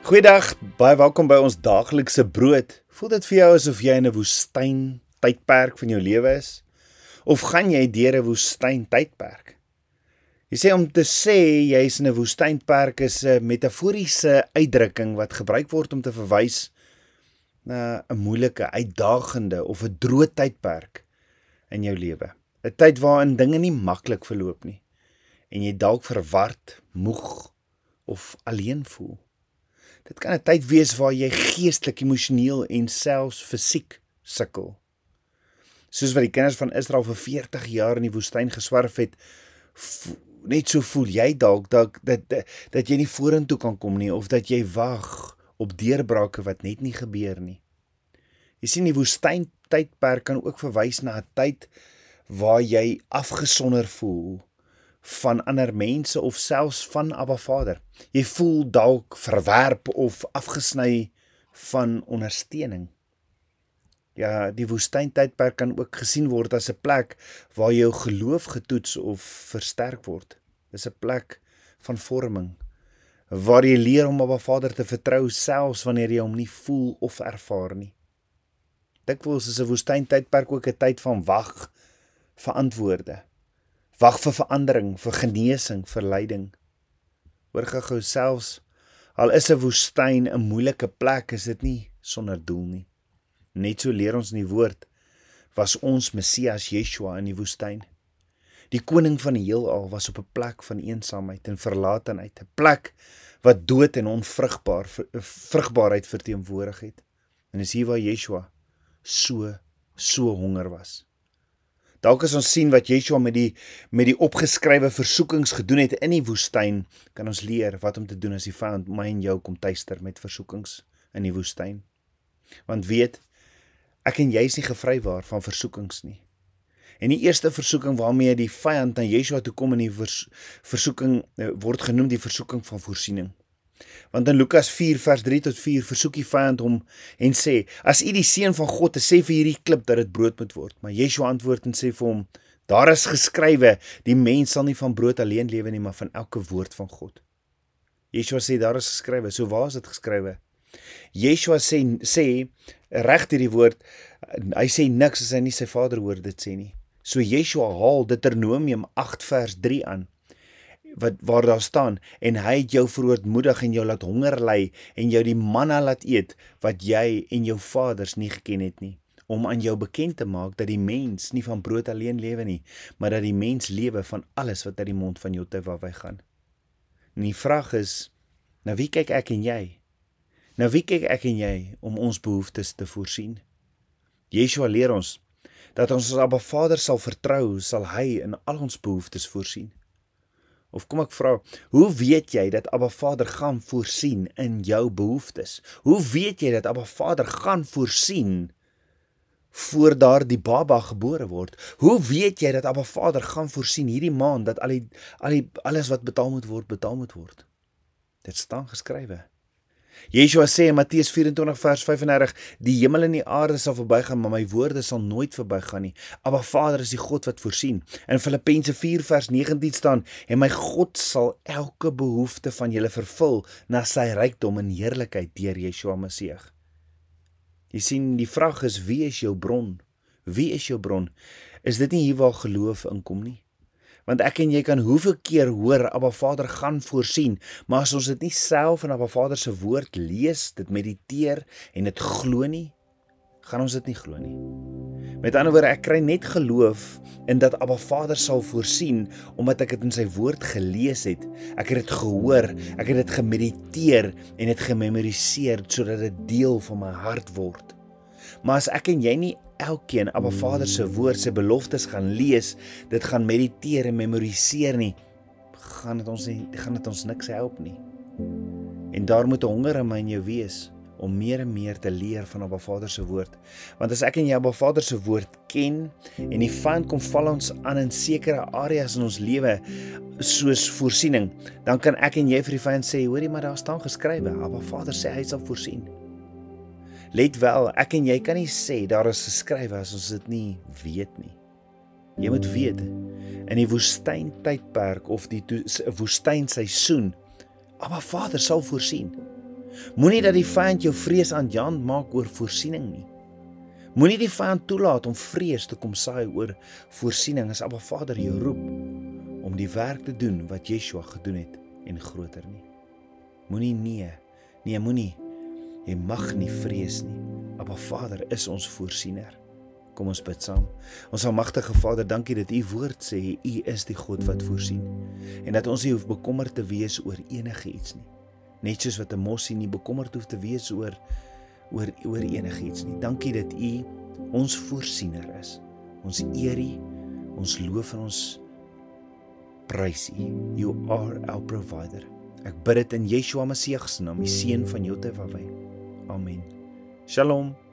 Goeiedag, baie welkom by ons daaglikse brood. Voel dit vir jou asof jy in 'n woestyn tydperk van jou lewe is? Of gaan jy deur 'n woestyn tydperk? Jy sê om te sê jy is in 'n woestynperk is 'n metaforiese uitdrukking wat gebruik word om te verwys na 'n moeilike, uitdagende of 'n droë tydperk in jou lewe. 'n Tyd waarin dinge nie maklik verloop nie en jy dalk verward, moeg of alleen voel. Dit kan 'n tyd wees waar jy geestelik, emosioneel en selfs fisiek sukkel. Soos wat die kinders van Israel vir 40 jaar in die woestyn geswerf het, net so voel jy dalk dat jy nie vorentoe kan kom nie, of dat jy wag op deurbrake wat net nie gebeur nie. Jy sien, die woestyn tydperk kan ook verwys na 'n tyd waar jy afgesonder voel van ander mense of selfs van Abba Vader. Jy voel dalk verwerp of afgesny van ondersteuning. Ja, die woestyntydperk kan ook gesien word as 'n plek waar jou geloof getoets of versterk word. Dis 'n plek van vorming, waar jy leer om Abba Vader te vertrou selfs wanneer jy hom nie voel of ervaar nie. Dikwels is 'n woestyntydperk ook 'n tyd van wag vir antwoorde. Wag vir verandering, vir genesing, vir leiding. Hoor gou selfs, al is 'n woestyn 'n moeilike plek, is dit nie sonder doel nie. Net so leer ons in die woord, was ons Messias Yeshua in die woestyn. Die koning van die heelal was op 'n plek van eensaamheid en verlatenheid, 'n plek wat dood en vrugbaarheid verteenwoordig het. En is hier waar Yeshua so honger was. Dalk as ons sien wat Yeshua met die opgeskrywe versoekings gedoen het in die woestyn, kan ons leer wat om te doen as die vyand my en jou kom tuister met versoekings in die woestyn. Want weet, ek en jy is nie gevrywaar van versoekings nie. En die eerste versoeking waarmee die vyand na Yeshua toe kom in die versoeking word genoem die versoeking van voorsiening. Want in Lukas 4 vers 3 tot 4 versoek die vyand hom en sê, as u die seun van God is, sê vir hierdie klip dat dit brood moet word. Maar Yeshua antwoord en sê vir hom, daar is geskrywe, die mens sal nie van brood alleen lewe nie, maar van elke woord van God. Yeshua sê, daar is geskrywe, so waar is dit geskrywe? Yeshua sê reg hierdie woord, hy sê niks as hy nie sy Vader hoor dit sê nie. So Yeshua haal Deuteronomium 8 vers 3 aan, waar daar staan, en hy het jou verootmoedig en jou laat honger ly, en jou die manna laat eet, wat jy en jou vaders nie geken het nie, om aan jou bekend te maak, dat die mens nie van brood alleen lewe nie, maar dat die mens lewe van alles wat uit die mond van jou te gaan. En die vraag is, na wie kyk ek en jy? Na wie kyk ek en jy om ons behoeftes te voorsien? Yeshua leer ons, dat ons as Abba Vader sal vertrou, sal hy in al ons behoeftes voorsien. Of kom ek vra, hoe weet jy dat Abba Vader gaan voorsien in jou behoeftes? Hoe weet jy dat Abba Vader gaan voorsien voor daar die baba gebore word? Hoe weet jy dat Abba Vader gaan voorsien hierdie maand, dat alles wat betaal moet word? Dit staan geskrywe. Yeshua sê in Matteus 24 vers 35, die hemel en die aarde sal verbygaan, maar my woorde sal nooit verbygaan nie. Abba Vader is die God wat voorsien. In Filippense 4 vers 19 staan, en my God sal elke behoefte van julle vervul na sy rykdom en heerlikheid deur Yeshua Messie. Jy sien, die vraag is, wie is jou bron? Wie is jou bron? Is dit nie hier waar geloof inkom nie? Want ek en jy kan hoeveel keer hoor, Abba Vader gaan voorsien, maar as ons dit nie self in Abba Vader se woord lees, dit mediteer en dit glo nie, gaan ons dit nie glo nie. Met ander woorde, ek kry net geloof in dat Abba Vader sal voorsien, omdat ek dit in sy woord gelees het. Ek het dit gehoor, ek het dit gemediteer en dit gememoriseer, sodat dit deel van my hart word. Maar as ek en jy nie elkeen Abba Vader se woord, sy beloftes gaan lees, dit gaan mediteer en memoriseer nie, gaan dit ons niks help nie. En daar moet 'n honger in my en jou wees, om meer en meer te leer van Abba Vader se woord. Want as ek en jy Abba Vader se woord ken, en die vyand kom val ons aan in sekere areas in ons lewe, soos voorsiening, dan kan ek en jy vir die vyand sê, hoorie, maar daar staan geskrywe, Abba Vader sê hy sal voorsien. Let wel, ek en jy kan nie sê daar is geskrywe as ons dit nie weet nie. Jy moet weet, in die woestyntydperk of die woestynseisoen, Abba Vader sal voorsien. Moenie dat die vyand jou vrees aan Jan maak oor voorsiening nie. Moenie die vyand toelaat om vrees te kom saai oor voorsiening as Abba Vader jou roep om die werk te doen wat Yeshua gedoen het en groter nie. Moenie moenie. Jy mag nie vrees nie. Abba Vader is ons voorsiener. Kom ons bid saam. Ons almagtige Vader, dankie dat U woord sê, U is die God wat voorsien. En dat ons nie hoef bekommerd te wees oor enige iets nie. Net soos wat 'n mossie nie bekommerd hoef te wees oor enige iets nie. Dankie dat U ons voorsiener is. Ons eer U, ons loof en ons prys U. You are our provider. Ek bid dit in Yeshua Messie se naam, die seun van Jotevaweh. Amen. Shalom.